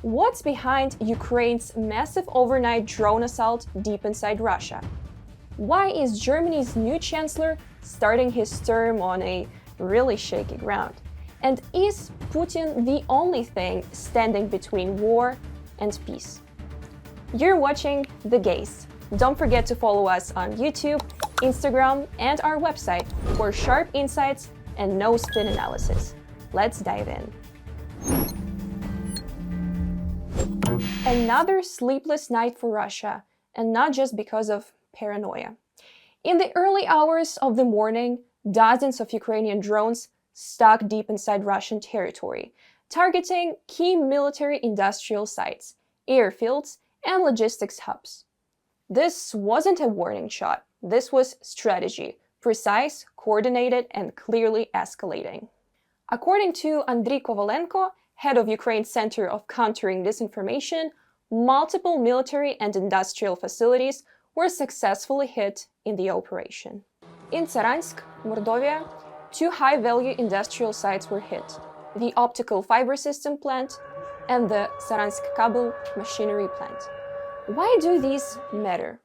What's behind Ukraine's massive overnight drone assault deep inside Russia? Why is Germany's new chancellor starting his term on a really shaky ground? And is Putin the only thing standing between war and peace? You're watching The Gaze. Don't forget to follow us on YouTube, Instagram, and our website for sharp insights and no-spin analysis. Let's dive in. Another sleepless night for Russia, and not just because of paranoia. In the early hours of the morning, dozens of Ukrainian drones stuck deep inside Russian territory, targeting key military industrial sites, airfields, and logistics hubs. This wasn't a warning shot. This was strategy, precise, coordinated, and clearly escalating. According to Andriy Kovalenko, head of Ukraine's Center of Countering Disinformation, multiple military and industrial facilities were successfully hit in the operation. In Saransk, Mordovia, two high-value industrial sites were hit: the optical fiber system plant and the Saransk Kabel machinery plant. Why do these matter?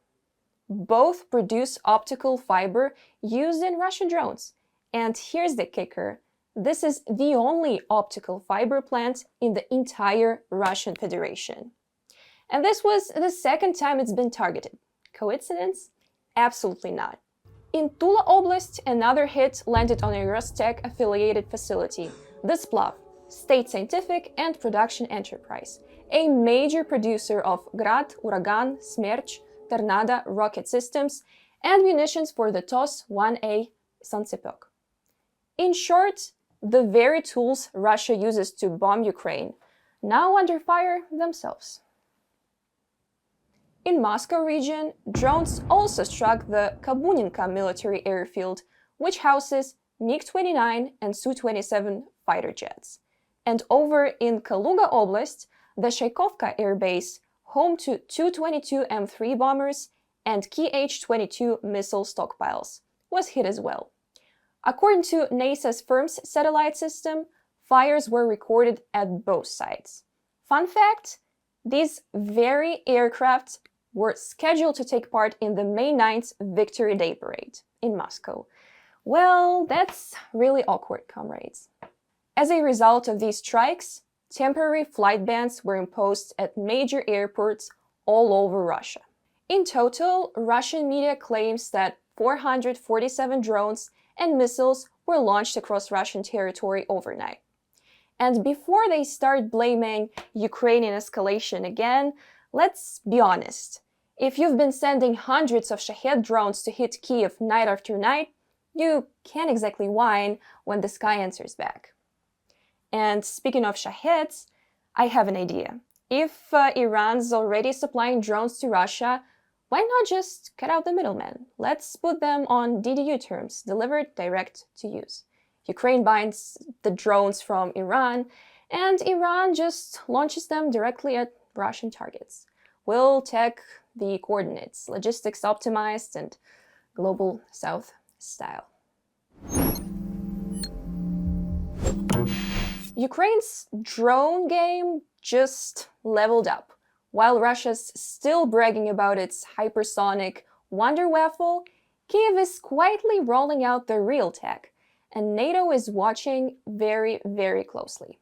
Both produce optical fiber used in Russian drones. And here's the kicker: this is the only optical fiber plant in the entire Russian Federation. And this was the second time it's been targeted. Coincidence? Absolutely not. In Tula Oblast, another hit landed on a Rostec-affiliated facility, the Splav, State Scientific and Production Enterprise, a major producer of Grad, Uragan, Smerch, Tornado rocket systems and munitions for the TOS-1A Santsepek. In short, the very tools Russia uses to bomb Ukraine, now under fire themselves. In Moscow region, drones also struck the Kabuninka military airfield, which houses MiG-29 and Su-27 fighter jets. And over in Kaluga Oblast, the Shaykovka Air Base, home to Tu-22 M3 bombers and Kh-22 missile stockpiles, was hit as well. According to NASA's FIRMS satellite system, fires were recorded at both sites. Fun fact: these very aircraft were scheduled to take part in the May 9th Victory Day parade in Moscow. Well, that's really awkward, comrades. As a result of these strikes, temporary flight bans were imposed at major airports all over Russia. In total, Russian media claims that 447 drones and missiles were launched across Russian territory overnight. And before they start blaming Ukrainian escalation again, let's be honest. If you've been sending hundreds of Shahed drones to hit Kyiv night after night, you can't exactly whine when the sky answers back. And speaking of Shaheds, I have an idea. If Iran's already supplying drones to Russia, why not just cut out the middleman? Let's put them on DDU terms, delivered direct to use. Ukraine buys the drones from Iran, and Iran just launches them directly at Russian targets. We'll tag the coordinates, logistics optimized and global south style. Ukraine's drone game just leveled up. While Russia's still bragging about its hypersonic Wonder Waffle, Kyiv is quietly rolling out the real tech, and NATO is watching very, very closely.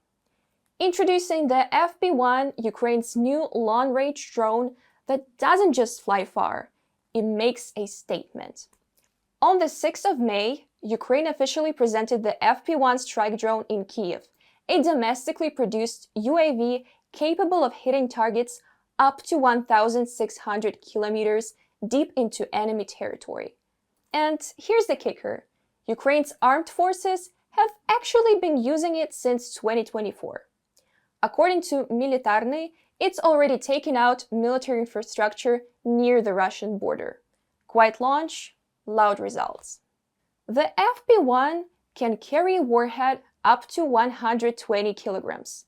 Introducing the FP1, Ukraine's new long-range drone that doesn't just fly far, it makes a statement. On the 6th of May, Ukraine officially presented the FP1 strike drone in Kyiv, a domestically produced UAV capable of hitting targets up to 1,600 kilometers deep into enemy territory. And here's the kicker: Ukraine's armed forces have actually been using it since 2024. According to Militarny, it's already taken out military infrastructure near the Russian border. Quiet launch, loud results. The FP1 can carry a warhead up to 120 kilograms.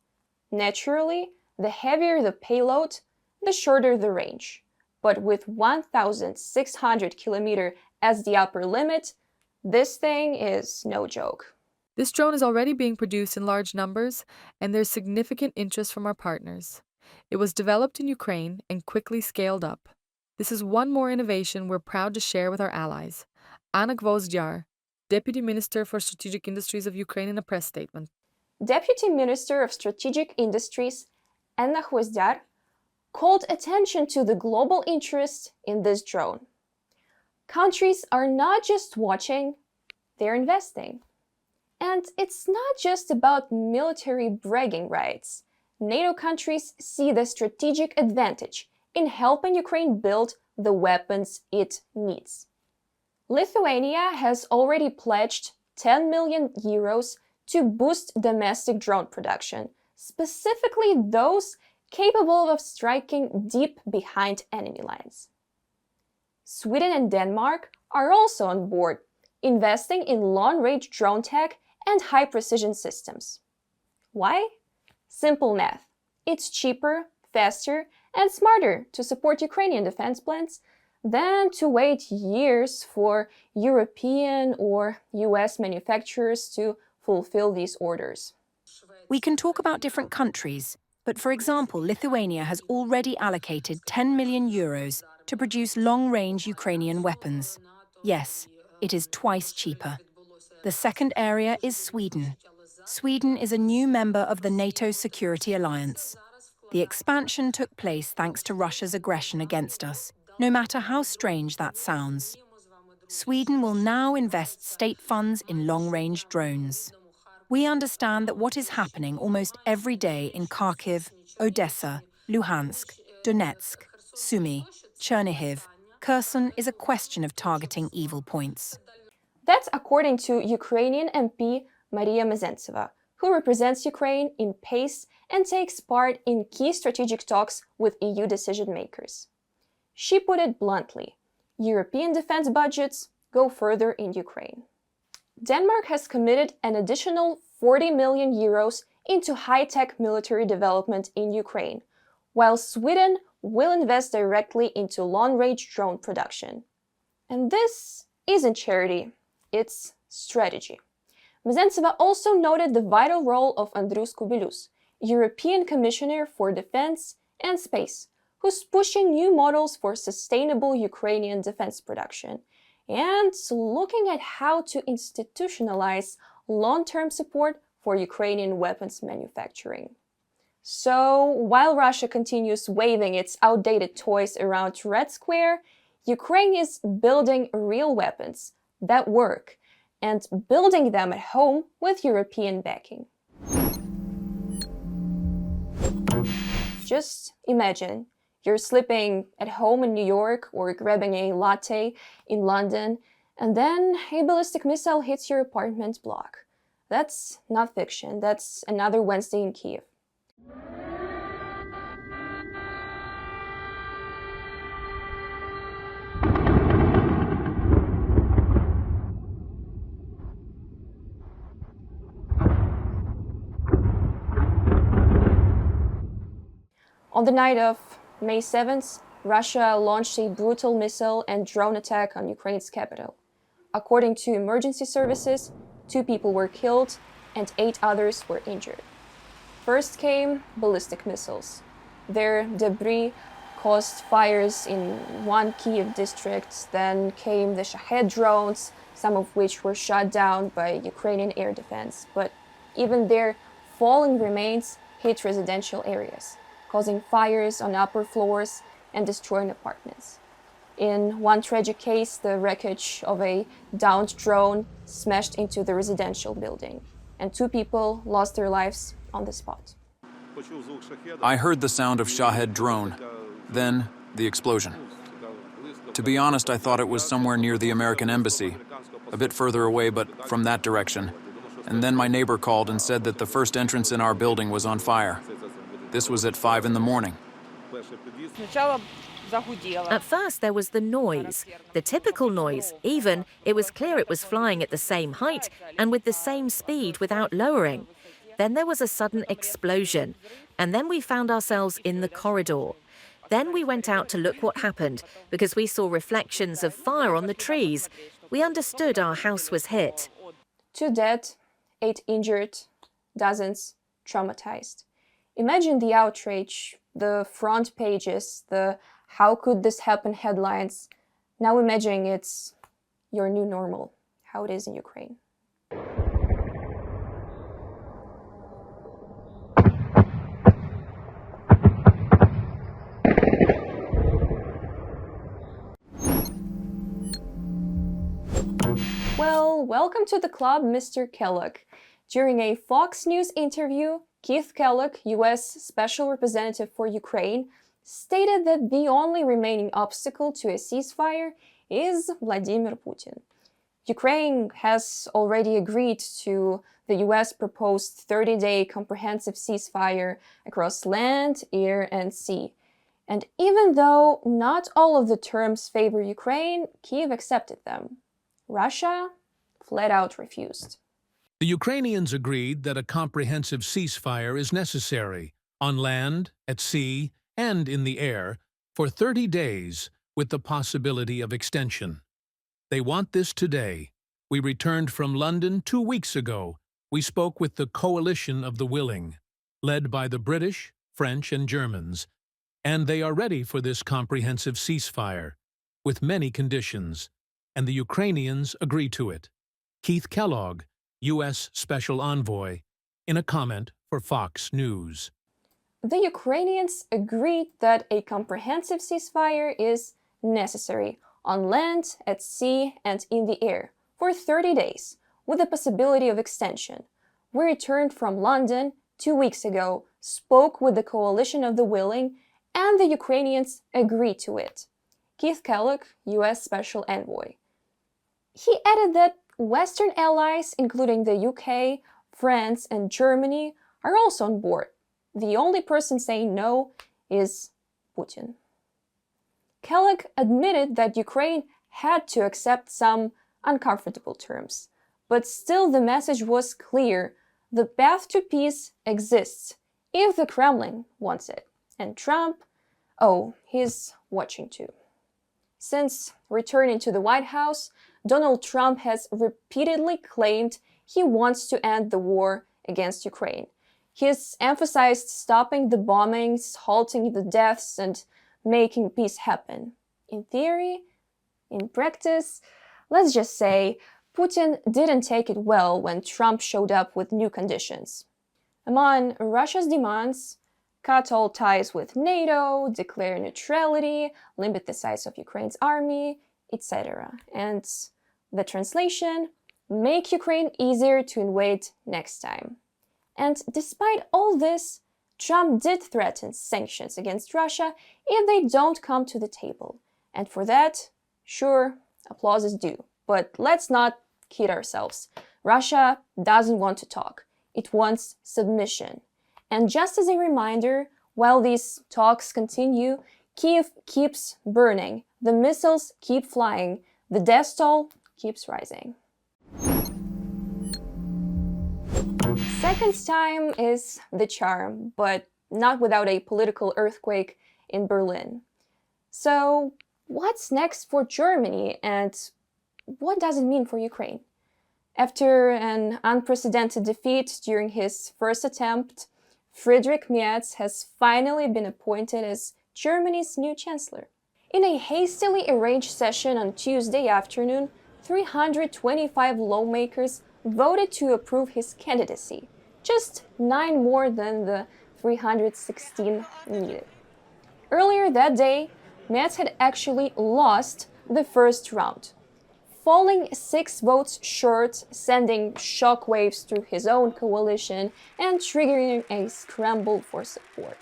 Naturally, the heavier the payload, the shorter the range. But with 1,600 kilometers as the upper limit, this thing is no joke. This drone is already being produced in large numbers, and there's significant interest from our partners. It was developed in Ukraine and quickly scaled up. This is one more innovation we're proud to share with our allies. Anna Gvozdyar, Deputy Minister for Strategic Industries of Ukraine, in a press statement. Deputy Minister of Strategic Industries, Anna Gvozdyar, called attention to the global interest in this drone. Countries are not just watching, they're investing. And it's not just about military bragging rights. NATO countries see the strategic advantage in helping Ukraine build the weapons it needs. Lithuania has already pledged 10 million euros to boost domestic drone production, specifically those capable of striking deep behind enemy lines. Sweden and Denmark are also on board, investing in long-range drone tech and high-precision systems. Why? Simple math. It's cheaper, faster, and smarter to support Ukrainian defense plans than to wait years for European or US manufacturers to fulfill these orders. We can talk about different countries, but for example, Lithuania has already allocated 10 million euros to produce long-range Ukrainian weapons. Yes, it is twice cheaper. The second area is Sweden. Sweden is a new member of the NATO Security Alliance. The expansion took place thanks to Russia's aggression against us, no matter how strange that sounds. Sweden will now invest state funds in long-range drones. We understand that what is happening almost every day in Kharkiv, Odessa, Luhansk, Donetsk, Sumy, Chernihiv, Kherson is a question of targeting evil points. That's according to Ukrainian MP Maria Mezentseva, who represents Ukraine in PACE and takes part in key strategic talks with EU decision-makers. She put it bluntly, European defense budgets go further in Ukraine. Denmark has committed an additional 40 million euros into high-tech military development in Ukraine, while Sweden will invest directly into long-range drone production. And this isn't charity, it's strategy. Mezentseva also noted the vital role of Andrius Kubilius, European Commissioner for Defense and Space, who's pushing new models for sustainable Ukrainian defense production and looking at how to institutionalize long-term support for Ukrainian weapons manufacturing. So, while Russia continues waving its outdated toys around Red Square, Ukraine is building real weapons that work and building them at home with European backing. Just imagine you're sleeping at home in New York or grabbing a latte in London, and then a ballistic missile hits your apartment block. That's not fiction, that's another Wednesday in Kiev. On the night of May 7th, Russia launched a brutal missile and drone attack on Ukraine's capital. According to emergency services, 2 people were killed and 8 others were injured. First came ballistic missiles. Their debris caused fires in one Kiev district. Then came the Shahed drones, some of which were shot down by Ukrainian air defense. But even their falling remains hit residential areas, causing fires on upper floors and destroying apartments. In one tragic case, the wreckage of a downed drone smashed into the residential building, and 2 people lost their lives on the spot. I heard the sound of Shahed drone, then the explosion. To be honest, I thought it was somewhere near the American embassy, a bit further away, but from that direction. And then my neighbor called and said that the first entrance in our building was on fire. This was at 5 in the morning. At first, there was the noise, the typical noise. Even, it was clear it was flying at the same height and with the same speed without lowering. Then there was a sudden explosion, and then we found ourselves in the corridor. Then we went out to look what happened, because we saw reflections of fire on the trees. We understood our house was hit. 2 dead, 8 injured, dozens traumatized. Imagine the outrage, the front pages, the "how could this happen" headlines. Now imagine it's your new normal, how it is in Ukraine. Well, welcome to the club, Mr. Kellogg. During a Fox News interview, Keith Kellogg, US Special Representative for Ukraine, stated that the only remaining obstacle to a ceasefire is Vladimir Putin. Ukraine has already agreed to the US proposed 30-day comprehensive ceasefire across land, air, and sea. And even though not all of the terms favor Ukraine, Kyiv accepted them. Russia flat out refused. The Ukrainians agreed that a comprehensive ceasefire is necessary on land, at sea, and in the air for 30 days with the possibility of extension. They want this today. We returned from London 2 weeks ago. We spoke with the coalition of the willing, led by the British, French, and Germans, and they are ready for this comprehensive ceasefire, with many conditions, and the Ukrainians agree to it. Keith Kellogg, U.S. Special Envoy, in a comment for Fox News. The Ukrainians agreed that a comprehensive ceasefire is necessary on land, at sea, and in the air for 30 days, with the possibility of extension. We returned from London 2 weeks ago, spoke with the coalition of the willing, and the Ukrainians agreed to it. Keith Kellogg, U.S. Special Envoy. He added that Western allies, including the UK, France, and Germany, are also on board. The only person saying no is Putin. Kellogg admitted that Ukraine had to accept some uncomfortable terms, but still the message was clear: the path to peace exists if the Kremlin wants it. And Trump, oh, he's watching too. Since returning to the White House, Donald Trump has repeatedly claimed he wants to end the war against Ukraine. He's emphasized stopping the bombings, halting the deaths, and making peace happen. In theory, in practice, let's just say Putin didn't take it well when Trump showed up with new conditions. Among Russia's demands, cut all ties with NATO, declare neutrality, limit the size of Ukraine's army, etc. And the translation: make Ukraine easier to invade next time. And despite all this, Trump did threaten sanctions against Russia if they don't come to the table. And for that, sure, applause is due. But let's not kid ourselves. Russia doesn't want to talk. It wants submission. And just as a reminder, while these talks continue, Kyiv keeps burning, the missiles keep flying, the death toll keeps rising. Second time is the charm, but not without a political earthquake in Berlin. So, what's next for Germany, and what does it mean for Ukraine? After an unprecedented defeat during his first attempt, Friedrich Merz has finally been appointed as Germany's new chancellor. In a hastily arranged session on Tuesday afternoon, 325 lawmakers voted to approve his candidacy, just 9 more than the 316 needed. Earlier that day, Merz had actually lost the first round, falling 6 votes short, sending shockwaves through his own coalition and triggering a scramble for support.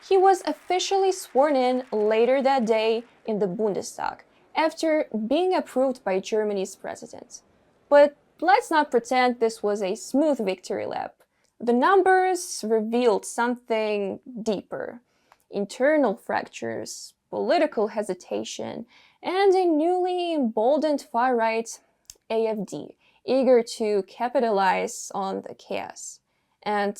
He was officially sworn in later that day in the Bundestag, after being approved by Germany's president. But let's not pretend this was a smooth victory lap. The numbers revealed something deeper: internal fractures, political hesitation, and a newly emboldened far-right AfD, eager to capitalize on the chaos. And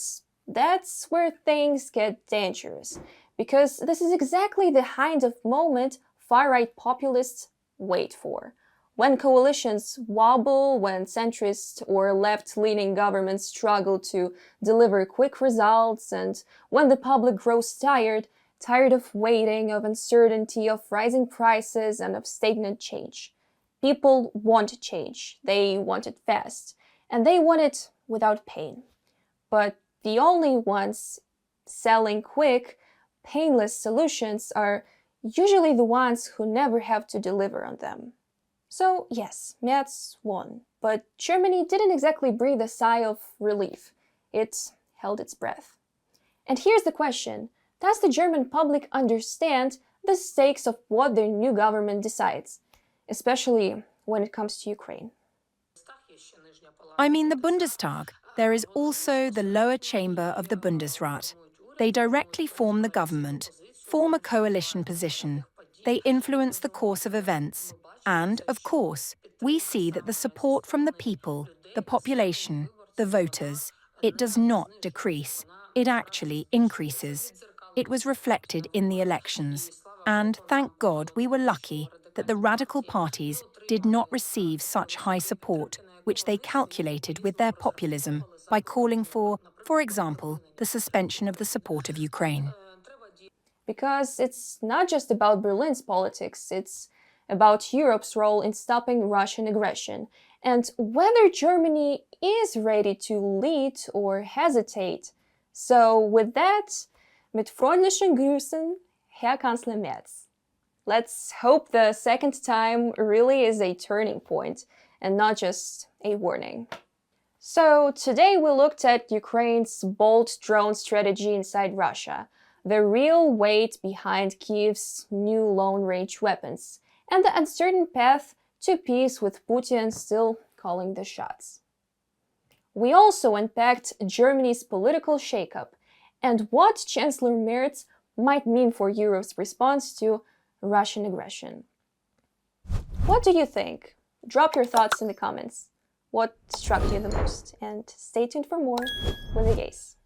that's where things get dangerous, because this is exactly the kind of moment far-right populists wait for. When coalitions wobble, when centrist or left-leaning governments struggle to deliver quick results, and when the public grows tired of waiting, of uncertainty, of rising prices, and of stagnant change. People want change. They want it fast. And they want it without pain. But the only ones selling quick, painless solutions are usually the ones who never have to deliver on them. So yes, Merz won, but Germany didn't exactly breathe a sigh of relief. It held its breath. And here's the question: does the German public understand the stakes of what their new government decides, especially when it comes to Ukraine? I mean the Bundestag. There is also the lower chamber of the Bundesrat. They directly form the government, form a coalition position. They influence the course of events. And, of course, we see that the support from the people, the population, the voters, it does not decrease. It actually increases. It was reflected in the elections. And, thank God, we were lucky that the radical parties did not receive such high support, which they calculated with their populism by calling for example, the suspension of the support of Ukraine. Because it's not just about Berlin's politics, it's about Europe's role in stopping Russian aggression, and whether Germany is ready to lead or hesitate. So with that, mit freundlichen Grüßen, Herr Kanzler Merz. Let's hope the second time really is a turning point and not just a warning. So today we looked at Ukraine's bold drone strategy inside Russia, the real weight behind Kyiv's new long-range weapons, and the uncertain path to peace with Putin still calling the shots. We also unpacked Germany's political shakeup and what Chancellor Merz might mean for Europe's response to Russian aggression. What do you think? Drop your thoughts in the comments. What struck you the most? And stay tuned for more with the gaze.